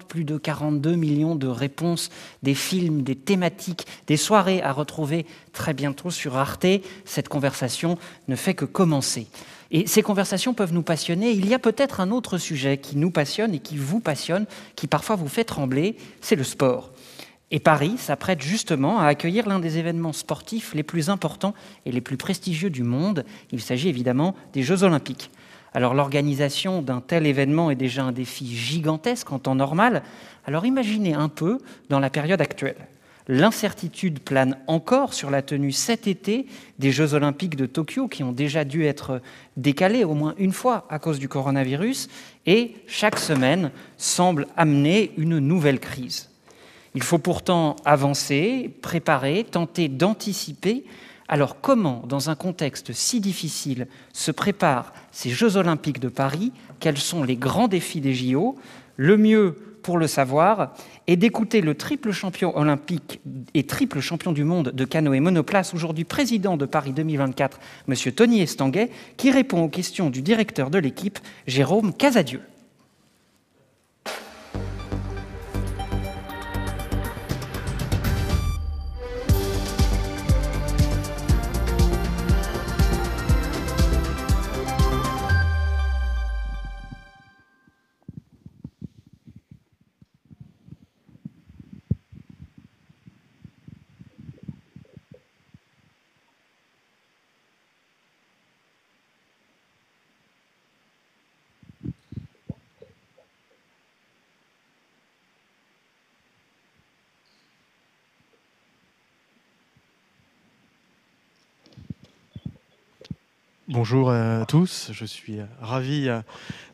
Plus de 42 millions de réponses, des films, des thématiques, des soirées à retrouver très bientôt sur Arte. Cette conversation ne fait que commencer. Et ces conversations peuvent nous passionner. Il y a peut-être un autre sujet qui nous passionne et qui vous passionne, qui parfois vous fait trembler, c'est le sport. Et Paris s'apprête justement à accueillir l'un des événements sportifs les plus importants et les plus prestigieux du monde. Il s'agit évidemment des Jeux Olympiques. Alors l'organisation d'un tel événement est déjà un défi gigantesque en temps normal. Alors imaginez un peu dans la période actuelle. L'incertitude plane encore sur la tenue cet été des Jeux Olympiques de Tokyo qui ont déjà dû être décalés au moins une fois à cause du coronavirus et chaque semaine semble amener une nouvelle crise. Il faut pourtant avancer, préparer, tenter d'anticiper. Alors comment, dans un contexte si difficile, se préparent ces Jeux Olympiques de Paris? Quels sont les grands défis des JO? Le mieux, pour le savoir, est d'écouter le triple champion olympique et triple champion du monde de canoë monoplace, aujourd'hui président de Paris 2024, M. Tony Estanguet, qui répond aux questions du directeur de l'équipe, Jérôme Casadieu. Bonjour à tous, je suis ravi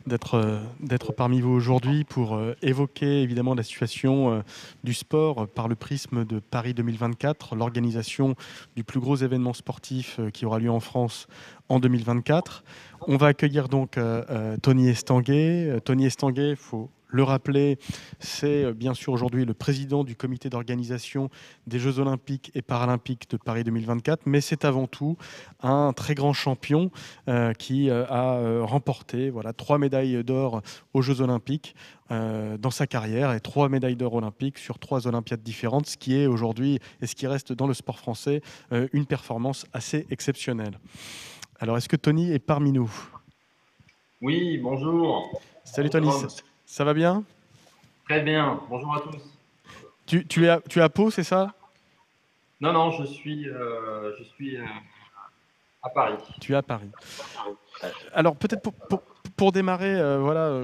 d'être parmi vous aujourd'hui pour évoquer évidemment la situation du sport par le prisme de Paris 2024, l'organisation du plus gros événement sportif qui aura lieu en France en 2024. On va accueillir donc Tony Estanguet. Tony Estanguet, il faut le rappeler, c'est bien sûr aujourd'hui le président du comité d'organisation des Jeux Olympiques et Paralympiques de Paris 2024, mais c'est avant tout un très grand champion qui a remporté 3 médailles d'or aux Jeux Olympiques dans sa carrière et 3 médailles d'or olympiques sur 3 Olympiades différentes, ce qui est aujourd'hui et ce qui reste dans le sport français une performance assez exceptionnelle. Alors, est-ce que Tony est parmi nous? Oui, bonjour. Salut Tony, ça va bien? Très bien, bonjour à tous. Tu es à Pau, c'est ça? Non, je suis à Paris. Tu es à Paris. Alors peut-être pour démarrer,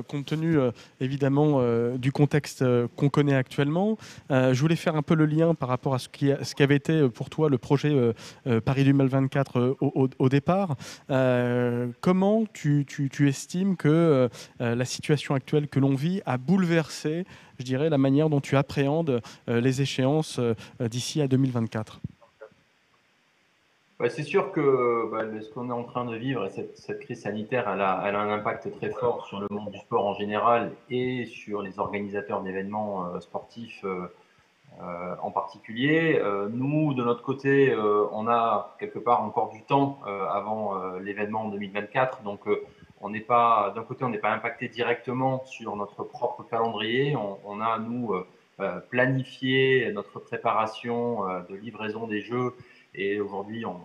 compte tenu évidemment du contexte qu'on connaît actuellement, je voulais faire un peu le lien par rapport à ce qui avait été pour toi le projet Paris 2024 au départ. Comment tu estimes que la situation actuelle que l'on vit a bouleversé, je dirais, la manière dont tu appréhendes les échéances d'ici à 2024? C'est sûr que ce qu'on est en train de vivre, et cette crise sanitaire, elle a un impact très fort sur le monde du sport en général et sur les organisateurs d'événements sportifs en particulier. Nous, de notre côté, on a quelque part encore du temps avant l'événement en 2024. Donc, on n'est pas, d'un côté, on n'est pas impacté directement sur notre propre calendrier. On a, nous, planifié notre préparation de livraison des Jeux. Et aujourd'hui, on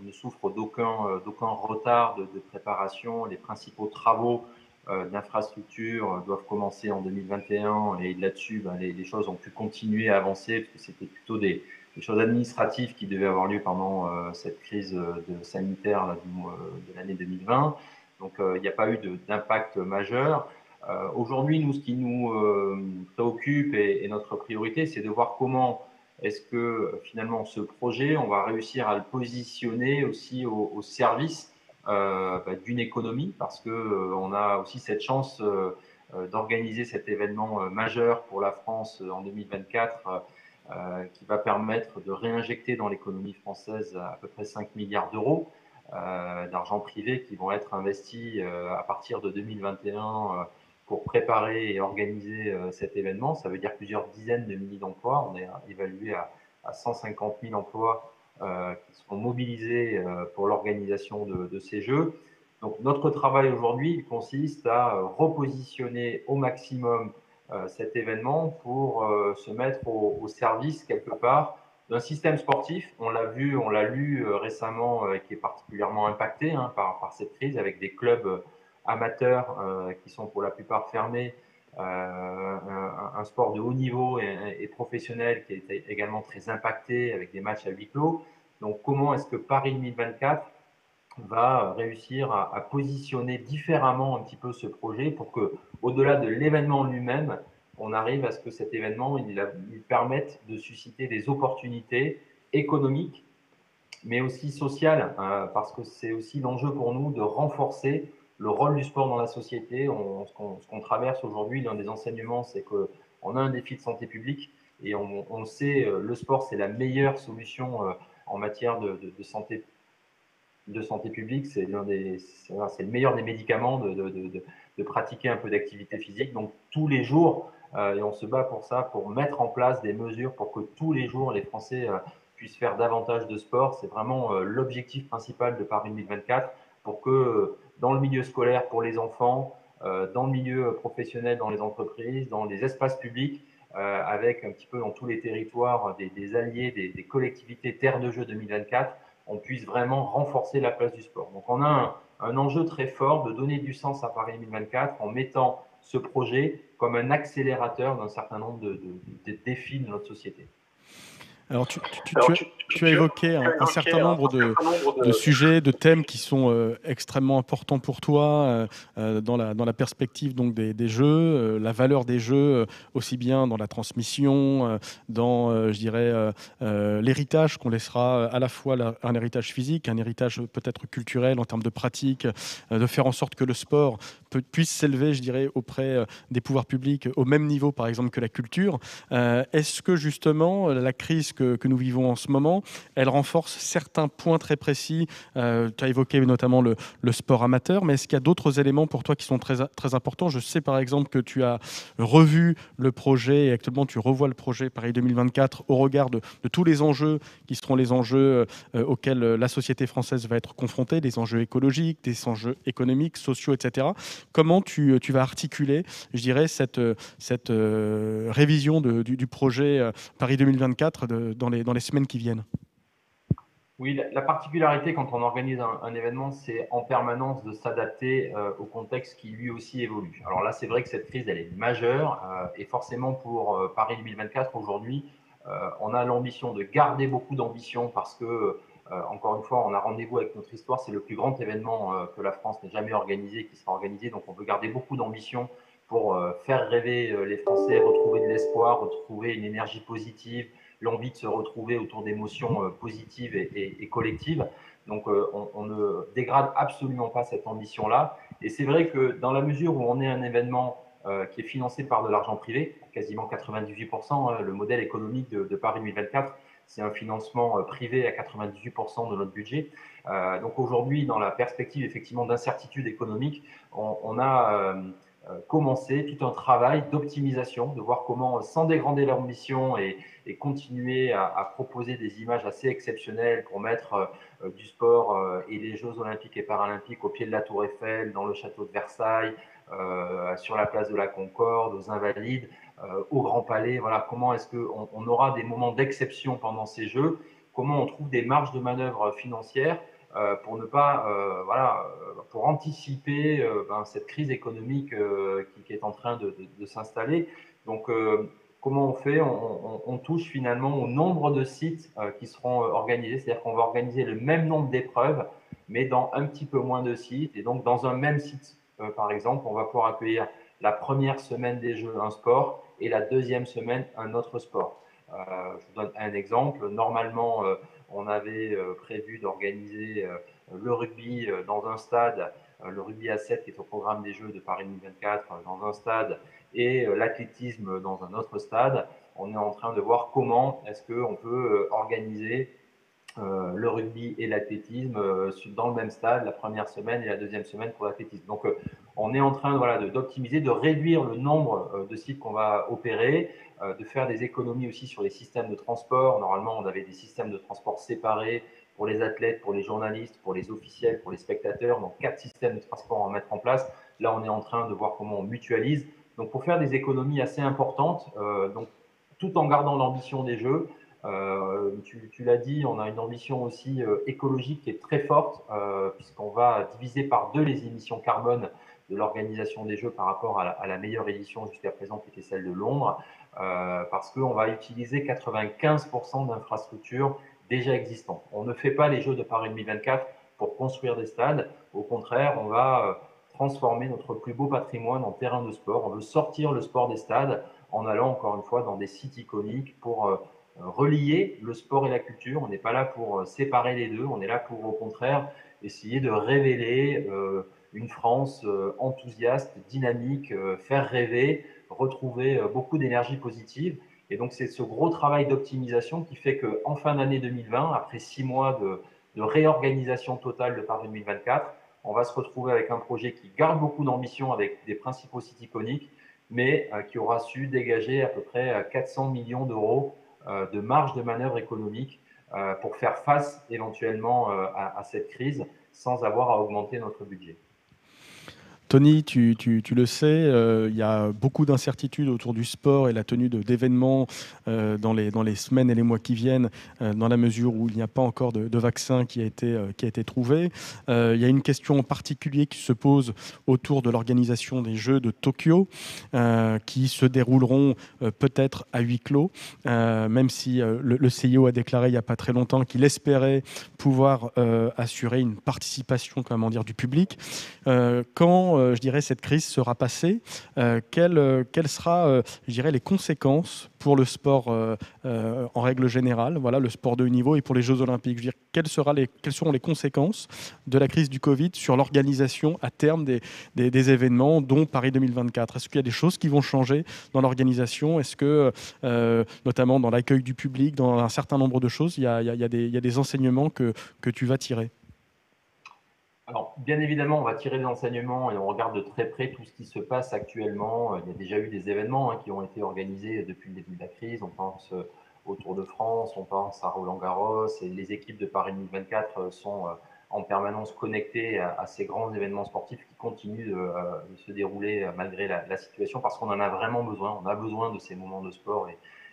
ne souffre d'aucun retard de préparation. Les principaux travaux d'infrastructures doivent commencer en 2021 et là-dessus, les choses ont pu continuer à avancer parce que c'était plutôt des choses administratives qui devaient avoir lieu pendant cette crise sanitaire là, de l'année 2020. Donc, il n'y a pas eu d'impact majeur. Aujourd'hui, nous, ce qui nous préoccupe et notre priorité, c'est de voir comment est-ce que finalement ce projet, on va réussir à le positionner aussi au service d'une économie, parce qu'on a aussi cette chance d'organiser cet événement majeur pour la France en 2024 qui va permettre de réinjecter dans l'économie française à peu près 5 milliards d'euros d'argent privé qui vont être investis à partir de 2021 pour préparer et organiser cet événement. Ça veut dire plusieurs dizaines de milliers d'emplois. On est évalué à 150 000 emplois qui seront mobilisés pour l'organisation de ces Jeux. Donc notre travail aujourd'hui consiste à repositionner au maximum cet événement pour se mettre au service quelque part d'un système sportif. On l'a vu, on l'a lu récemment, qui est particulièrement impacté par cette crise, avec des clubs amateurs qui sont pour la plupart fermés, un sport de haut niveau et professionnel qui est également très impacté avec des matchs à huis clos. Donc comment est-ce que Paris 2024 va réussir à positionner différemment un petit peu ce projet pour que, au-delà de l'événement lui-même, on arrive à ce que cet événement il permette de susciter des opportunités économiques, mais aussi sociales, parce que c'est aussi l'enjeu pour nous de renforcer le rôle du sport dans la société. Ce qu'on traverse aujourd'hui, l'un des enseignements, c'est qu'on a un défi de santé publique et on le sait, le sport, c'est la meilleure solution en matière de santé publique, c'est le meilleur des médicaments de pratiquer un peu d'activité physique. Donc tous les jours, et on se bat pour ça, pour mettre en place des mesures pour que tous les jours les Français puissent faire davantage de sport. C'est vraiment l'objectif principal de Paris 2024 pour que dans le milieu scolaire pour les enfants, dans le milieu professionnel, dans les entreprises, dans les espaces publics, avec un petit peu dans tous les territoires des alliés, des collectivités Terre de Jeux 2024, on puisse vraiment renforcer la place du sport. Donc on a un enjeu très fort de donner du sens à Paris 2024 en mettant ce projet comme un accélérateur d'un certain nombre de défis de notre société. Alors, tu as évoqué un certain nombre de sujets, de thèmes qui sont extrêmement importants pour toi dans la perspective donc, des jeux, la valeur des jeux, aussi bien dans la transmission, dans, je dirais, l'héritage qu'on laissera à la fois un héritage physique, un héritage peut-être culturel en termes de pratique, de faire en sorte que le sport puisse s'élever, je dirais, auprès des pouvoirs publics au même niveau, par exemple, que la culture. Est-ce que justement la crise que nous vivons en ce moment, elle renforce certains points très précis? Tu as évoqué notamment le sport amateur, mais est-ce qu'il y a d'autres éléments pour toi qui sont très, très importants? Je sais par exemple que tu as revu le projet et actuellement tu revois le projet Paris 2024 au regard de tous les enjeux qui seront les enjeux auxquels la société française va être confrontée, des enjeux écologiques, des enjeux économiques, sociaux, etc. Comment tu vas articuler, je dirais, cette révision du projet Paris 2024 dans les semaines qui viennent? Oui, la particularité quand on organise un événement, c'est en permanence de s'adapter au contexte qui lui aussi évolue. Alors là, c'est vrai que cette crise, elle est majeure et forcément pour Paris 2024 aujourd'hui, on a l'ambition de garder beaucoup d'ambition parce que, encore une fois, on a rendez-vous avec notre histoire. C'est le plus grand événement que la France n'ait jamais organisé, qui sera organisé. Donc, on veut garder beaucoup d'ambition pour faire rêver les Français, retrouver de l'espoir, retrouver une énergie positive, l'envie de se retrouver autour d'émotions positives et collectives. Donc, on ne dégrade absolument pas cette ambition-là. Et c'est vrai que dans la mesure où on est un événement qui est financé par de l'argent privé, quasiment 98%, le modèle économique de Paris 2024, c'est un financement privé à 98% de notre budget. Donc aujourd'hui, dans la perspective effectivement d'incertitude économique, on a commencé tout un travail d'optimisation, de voir comment, sans dégrader l'ambition et continuer à proposer des images assez exceptionnelles pour mettre du sport et les Jeux olympiques et paralympiques au pied de la Tour Eiffel, dans le château de Versailles, sur la place de la Concorde, aux Invalides, au Grand Palais. Voilà, comment est-ce qu'on aura des moments d'exception pendant ces Jeux? Comment on trouve des marges de manœuvre financières pour ne pas, pour anticiper cette crise économique qui est en train de s'installer. Donc, comment on fait? On touche finalement au nombre de sites qui seront organisés, c'est-à-dire qu'on va organiser le même nombre d'épreuves, mais dans un petit peu moins de sites. Et donc, dans un même site, par exemple, on va pouvoir accueillir la première semaine des Jeux un sport et la deuxième semaine un autre sport. Je vous donne un exemple. Normalement, on avait prévu d'organiser le rugby dans un stade, le rugby à 7 qui est au programme des Jeux de Paris 2024 dans un stade et l'athlétisme dans un autre stade. On est en train de voir comment est-ce qu'on peut organiser le rugby et l'athlétisme dans le même stade la première semaine et la deuxième semaine pour l'athlétisme. Donc, on est en train d'optimiser, de réduire le nombre de sites qu'on va opérer, de faire des économies aussi sur les systèmes de transport. Normalement, on avait des systèmes de transport séparés pour les athlètes, pour les journalistes, pour les officiels, pour les spectateurs. Donc, 4 systèmes de transport à mettre en place. Là, on est en train de voir comment on mutualise. Donc pour faire des économies assez importantes, donc, tout en gardant l'ambition des Jeux, tu l'as dit, on a une ambition aussi écologique qui est très forte, puisqu'on va diviser par 2 les émissions carbone de l'organisation des Jeux par rapport à la meilleure édition jusqu'à présent, qui était celle de Londres, parce qu'on va utiliser 95% d'infrastructures déjà existantes. On ne fait pas les Jeux de Paris 2024 pour construire des stades. Au contraire, on va transformer notre plus beau patrimoine en terrain de sport. On veut sortir le sport des stades en allant encore une fois dans des sites iconiques pour relier le sport et la culture. On n'est pas là pour séparer les deux, on est là pour au contraire essayer de révéler une France enthousiaste, dynamique, faire rêver, retrouver beaucoup d'énergie positive. Et donc c'est ce gros travail d'optimisation qui fait qu'en fin d'année 2020, après 6 mois de réorganisation totale de Paris 2024, on va se retrouver avec un projet qui garde beaucoup d'ambition avec des principaux sites iconiques, mais qui aura su dégager à peu près 400 millions d'euros de marge de manœuvre économique pour faire face éventuellement à cette crise sans avoir à augmenter notre budget. Tony, tu le sais, il y a beaucoup d'incertitudes autour du sport et la tenue d'événements dans les semaines et les mois qui viennent, dans la mesure où il n'y a pas encore de vaccin qui a été trouvé. Il y a une question en particulier qui se pose autour de l'organisation des Jeux de Tokyo, qui se dérouleront peut-être à huis clos, même si le CIO a déclaré il n'y a pas très longtemps qu'il espérait pouvoir assurer une participation, comment dire, du public. Quand je dirais, cette crise sera passée, quelles sera, je dirais, les conséquences pour le sport en règle générale, voilà, le sport de haut niveau, et pour les Jeux Olympiques. Je veux dire, quelles seront les conséquences de la crise du Covid sur l'organisation à terme des événements, dont Paris 2024 ? Est-ce qu'il y a des choses qui vont changer dans l'organisation ? Est-ce que, notamment dans l'accueil du public, dans un certain nombre de choses, il y a des enseignements que tu vas tirer ? Alors, bien évidemment, on va tirer des enseignements et on regarde de très près tout ce qui se passe actuellement. Il y a déjà eu des événements qui ont été organisés depuis le début de la crise. On pense au Tour de France, on pense à Roland-Garros, et les équipes de Paris 2024 sont en permanence connectées à ces grands événements sportifs qui continuent de se dérouler malgré la situation, parce qu'on en a vraiment besoin. On a besoin de ces moments de sport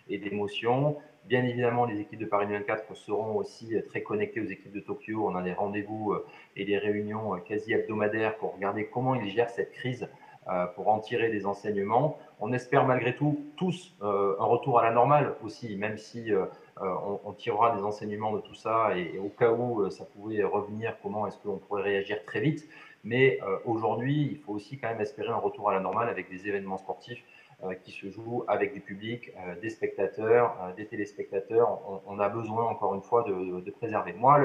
et d'émotion. Bien évidemment, les équipes de Paris 2024 seront aussi très connectées aux équipes de Tokyo. On a des rendez-vous et des réunions quasi hebdomadaires pour regarder comment ils gèrent cette crise, pour en tirer des enseignements. On espère malgré tout tous un retour à la normale aussi, même si on tirera des enseignements de tout ça, et au cas où ça pouvait revenir, comment est-ce qu'on pourrait réagir très vite. Mais aujourd'hui, il faut aussi quand même espérer un retour à la normale avec des événements sportifs qui se jouent avec du public, des spectateurs, des téléspectateurs. On a besoin, encore une fois, de préserver. Moi,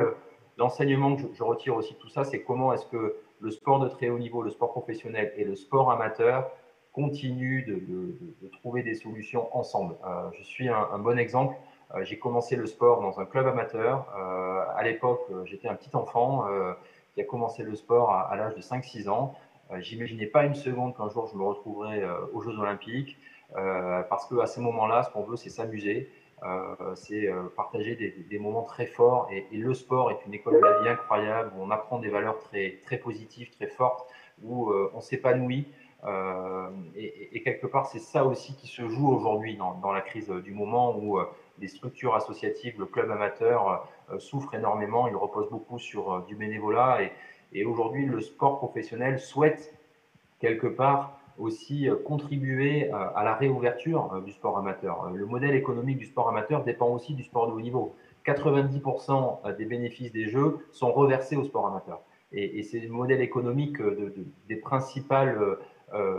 l'enseignement que je retire aussi de tout ça, c'est comment est-ce que le sport de très haut niveau, le sport professionnel et le sport amateur continuent de trouver des solutions ensemble. Je suis un bon exemple. J'ai commencé le sport dans un club amateur. À l'époque, j'étais un petit enfant qui a commencé le sport à l'âge de 5-6 ans. J'imaginais pas une seconde qu'un jour je me retrouverais aux Jeux Olympiques, parce qu'à ce moment-là, ce qu'on veut, c'est s'amuser, c'est partager des moments très forts. Et le sport est une école de la vie incroyable, où on apprend des valeurs très, très positives, très fortes, où on s'épanouit. Et quelque part, c'est ça aussi qui se joue aujourd'hui dans la crise du moment, où les structures associatives, le club amateur souffrent énormément. Il repose beaucoup sur du bénévolat. Et aujourd'hui, le sport professionnel souhaite quelque part aussi contribuer à la réouverture du sport amateur. Le modèle économique du sport amateur dépend aussi du sport de haut niveau. 90% des bénéfices des Jeux sont reversés au sport amateur. Et c'est le modèle économique des principales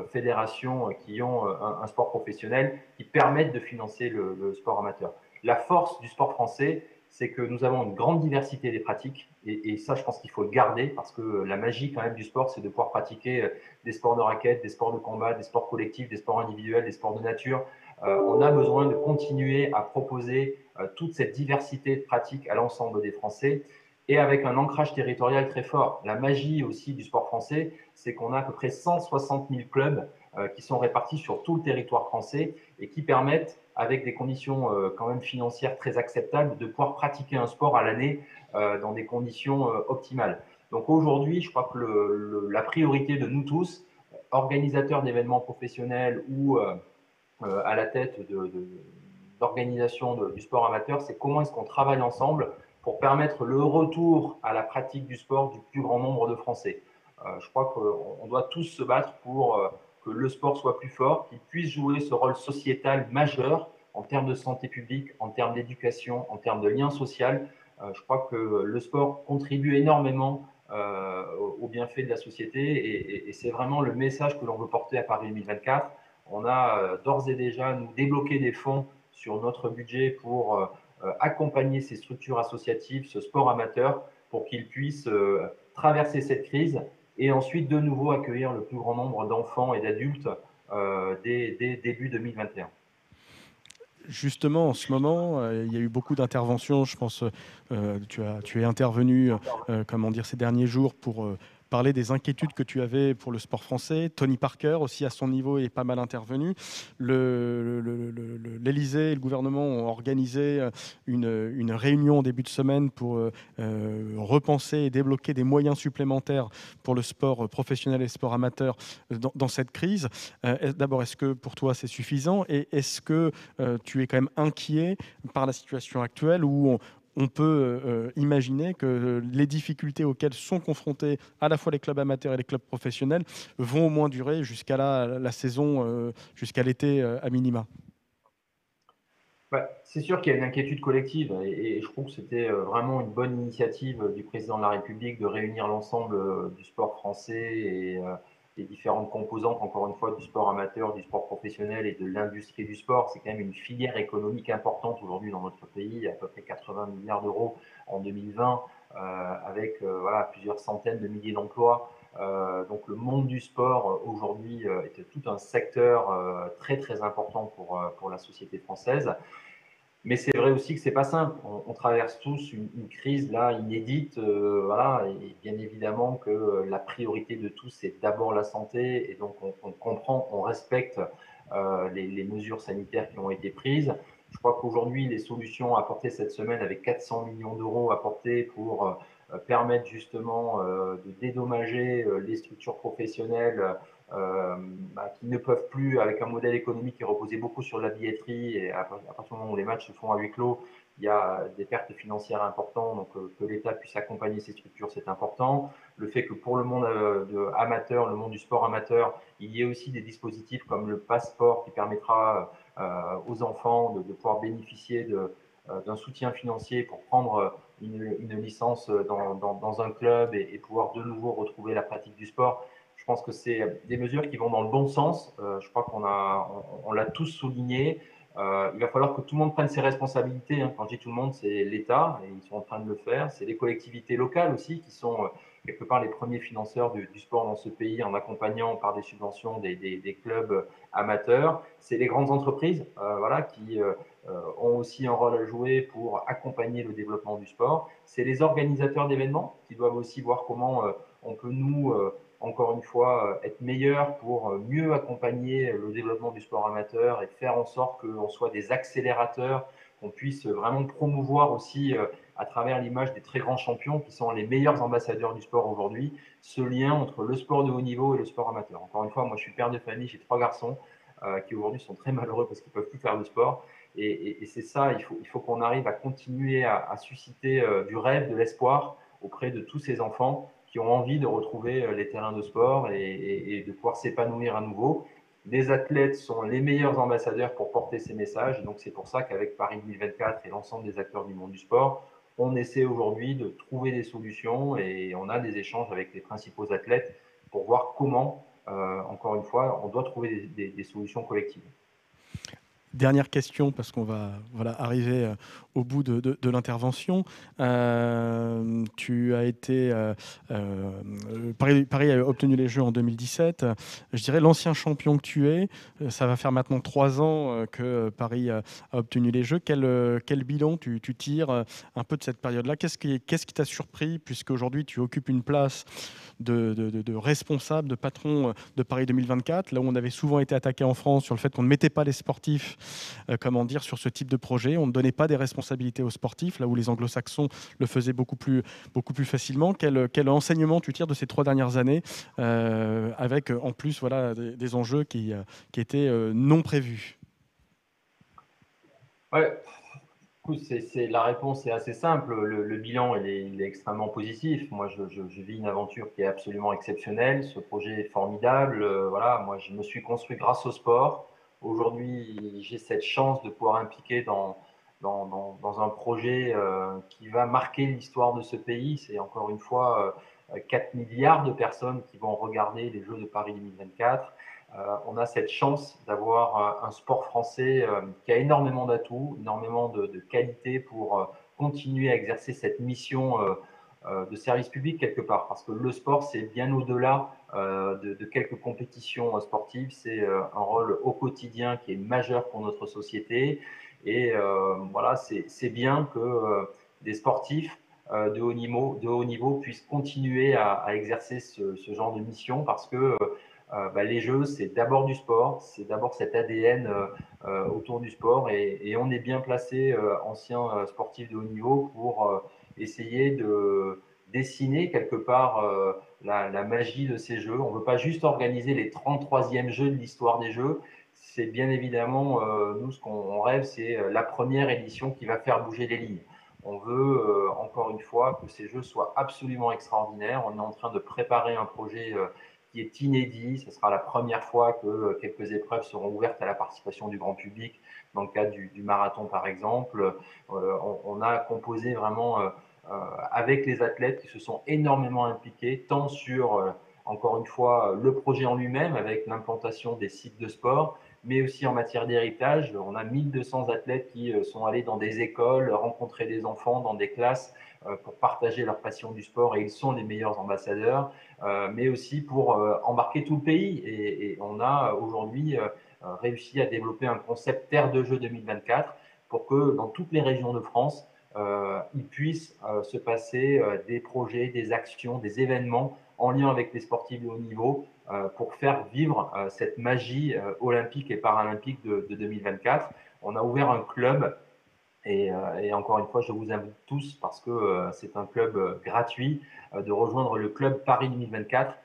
fédérations qui ont un sport professionnel qui permettent de financer le sport amateur. La force du sport français, c'est que nous avons une grande diversité des pratiques, et ça, je pense qu'il faut le garder, parce que la magie quand même du sport, c'est de pouvoir pratiquer des sports de raquettes, des sports de combat, des sports collectifs, des sports individuels, des sports de nature. On a besoin de continuer à proposer toute cette diversité de pratiques à l'ensemble des Français, et avec un ancrage territorial très fort. La magie aussi du sport français, c'est qu'on a à peu près 160 000 clubs qui sont répartis sur tout le territoire français, et qui permettent, avec des conditions quand même financières très acceptables, de pouvoir pratiquer un sport à l'année dans des conditions optimales. Donc aujourd'hui, je crois que la priorité de nous tous, organisateur d'événements professionnels ou à la tête d'organisation du sport amateur, c'est comment est-ce qu'on travaille ensemble pour permettre le retour à la pratique du sport du plus grand nombre de Français. Je crois qu'on doit tous se battre pour que le sport soit plus fort, qu'il puisse jouer ce rôle sociétal majeur en termes de santé publique, en termes d'éducation, en termes de lien social. Je crois que le sport contribue énormément au bienfait de la société et c'est vraiment le message que l'on veut porter à Paris 2024. On a d'ores et déjà nous débloqué des fonds sur notre budget pour accompagner ces structures associatives, ce sport amateur, pour qu'ils puissent traverser cette crise et ensuite de nouveau accueillir le plus grand nombre d'enfants et d'adultes dès début 2021. Justement, en ce moment, il y a eu beaucoup d'interventions. Je pense, tu es intervenu, ces derniers jours pour parler des inquiétudes que tu avais pour le sport français. Tony Parker aussi, à son niveau, est pas mal intervenu. L'Élysée et le gouvernement ont organisé une réunion en début de semaine pour repenser et débloquer des moyens supplémentaires pour le sport professionnel et le sport amateur dans cette crise. D'abord, est-ce que pour toi c'est suffisant et est-ce que tu es quand même inquiet par la situation actuelle où on peut imaginer que les difficultés auxquelles sont confrontés à la fois les clubs amateurs et les clubs professionnels vont au moins durer jusqu'à la saison, jusqu'à l'été à minima? C'est sûr qu'il y a une inquiétude collective et je trouve que c'était vraiment une bonne initiative du président de la République de réunir l'ensemble du sport français et les différentes composantes, encore une fois, du sport amateur, du sport professionnel et de l'industrie du sport. C'est quand même une filière économique importante aujourd'hui dans notre pays, à peu près 80 milliards d'euros en 2020, avec plusieurs centaines de milliers d'emplois. Donc le monde du sport aujourd'hui est tout un secteur très très important pour la société française. Mais c'est vrai aussi que c'est pas simple. On traverse tous une crise là inédite, et bien évidemment que la priorité de tous c'est d'abord la santé, et donc on comprend, on respecte les mesures sanitaires qui ont été prises. Je crois qu'aujourd'hui les solutions apportées cette semaine avec 400 millions d'euros apportés pour permettre justement de dédommager les structures professionnelles qui ne peuvent plus, avec un modèle économique qui reposait beaucoup sur la billetterie, et à partir du moment où les matchs se font à huis clos, il y a des pertes financières importantes, donc que l'État puisse accompagner ces structures, c'est important. Le fait que pour le monde amateur, le monde du sport amateur, il y ait aussi des dispositifs comme le passeport qui permettra aux enfants de pouvoir bénéficier d'un soutien financier pour prendre une licence dans un club et pouvoir de nouveau retrouver la pratique du sport. Je pense que c'est des mesures qui vont dans le bon sens. Je crois on l'a tous souligné. Il va falloir que tout le monde prenne ses responsabilités. Quand je dis tout le monde, c'est l'État, et ils sont en train de le faire. C'est les collectivités locales aussi, qui sont quelque part les premiers financeurs du sport dans ce pays, en accompagnant par des subventions des clubs amateurs. C'est les grandes entreprises qui ont aussi un rôle à jouer pour accompagner le développement du sport. C'est les organisateurs d'événements qui doivent aussi voir comment on peut encore une fois, être meilleur pour mieux accompagner le développement du sport amateur et faire en sorte qu'on soit des accélérateurs, qu'on puisse vraiment promouvoir aussi à travers l'image des très grands champions qui sont les meilleurs ambassadeurs du sport aujourd'hui, ce lien entre le sport de haut niveau et le sport amateur. Encore une fois, moi je suis père de famille, j'ai 3 garçons qui aujourd'hui sont très malheureux parce qu'ils ne peuvent plus faire de sport. Et c'est ça, il faut qu'on arrive à continuer à susciter du rêve, de l'espoir auprès de tous ces enfants qui ont envie de retrouver les terrains de sport et de pouvoir s'épanouir à nouveau. Les athlètes sont les meilleurs ambassadeurs pour porter ces messages. Donc c'est pour ça qu'avec Paris 2024 et l'ensemble des acteurs du monde du sport, on essaie aujourd'hui de trouver des solutions et on a des échanges avec les principaux athlètes pour voir comment, encore une fois, on doit trouver des solutions collectives. Dernière question, parce qu'on va arriver au bout de l'intervention. Tu as été... Paris a obtenu les Jeux en 2017. Je dirais l'ancien champion que tu es, ça va faire maintenant 3 ans que Paris a obtenu les Jeux. Quel bilan tu tires un peu de cette période-là? Qu'est-ce qui t'a surpris, puisque aujourd'hui tu occupes une place de responsables, de patrons de Paris 2024, là où on avait souvent été attaqué en France sur le fait qu'on ne mettait pas les sportifs sur ce type de projet, on ne donnait pas des responsabilités aux sportifs, là où les anglo-saxons le faisaient beaucoup plus facilement. Quel enseignement tu tires de ces 3 dernières années, avec en plus des enjeux qui étaient non prévus? Ouais. La réponse est assez simple. Le bilan, il est extrêmement positif. Moi, je vis une aventure qui est absolument exceptionnelle. Ce projet est formidable. Voilà, moi, je me suis construit grâce au sport. Aujourd'hui, j'ai cette chance de pouvoir impliquer dans un projet qui va marquer l'histoire de ce pays. C'est encore une fois 4 milliards de personnes qui vont regarder les Jeux de Paris 2024. On a cette chance d'avoir un sport français qui a énormément d'atouts, énormément de qualités pour continuer à exercer cette mission de service public quelque part. Parce que le sport, c'est bien au-delà de quelques compétitions sportives. C'est un rôle au quotidien qui est majeur pour notre société. Et voilà, c'est bien que des sportifs de haut niveau puissent continuer à exercer ce genre de mission parce que les Jeux, c'est d'abord du sport, c'est d'abord cet ADN autour du sport et on est bien placé, anciens sportifs de haut niveau, pour essayer de dessiner quelque part la magie de ces Jeux. On ne veut pas juste organiser les 33e Jeux de l'histoire des Jeux. C'est bien évidemment, nous, ce qu'on rêve, c'est la première édition qui va faire bouger les lignes. On veut, encore une fois, que ces Jeux soient absolument extraordinaires. On est en train de préparer un projet qui est inédit. Ce sera la première fois que quelques épreuves seront ouvertes à la participation du grand public, dans le cadre du marathon par exemple. On a composé vraiment avec les athlètes qui se sont énormément impliqués, tant sur, encore une fois, le projet en lui-même, avec l'implantation des sites de sport, mais aussi en matière d'héritage. On a 1200 athlètes qui sont allés dans des écoles, rencontrer des enfants dans des classes pour partager leur passion du sport, et ils sont les meilleurs ambassadeurs, mais aussi pour embarquer tout le pays. Et on a aujourd'hui réussi à développer un concept Terre de Jeux 2024 pour que dans toutes les régions de France, il puisse se passer des projets, des actions, des événements en lien avec les sportifs de haut niveau pour faire vivre cette magie olympique et paralympique de 2024. On a ouvert un club et encore une fois, je vous invite tous, parce que c'est un club gratuit, de rejoindre le club Paris 2024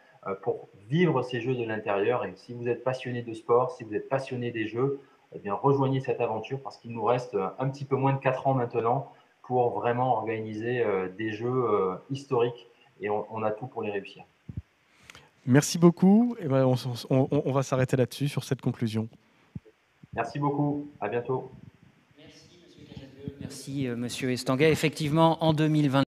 pour vivre ces Jeux de l'intérieur. Et si vous êtes passionné de sport, si vous êtes passionné des Jeux, eh bien, rejoignez cette aventure, parce qu'il nous reste un petit peu moins de 4 ans maintenant pour vraiment organiser des Jeux historiques, et on a tout pour les réussir. Merci beaucoup. Et on va s'arrêter là-dessus, sur cette conclusion. Merci beaucoup. À bientôt. Merci, Monsieur Casadieu. Merci, Monsieur Estanguet. Effectivement, en 2020.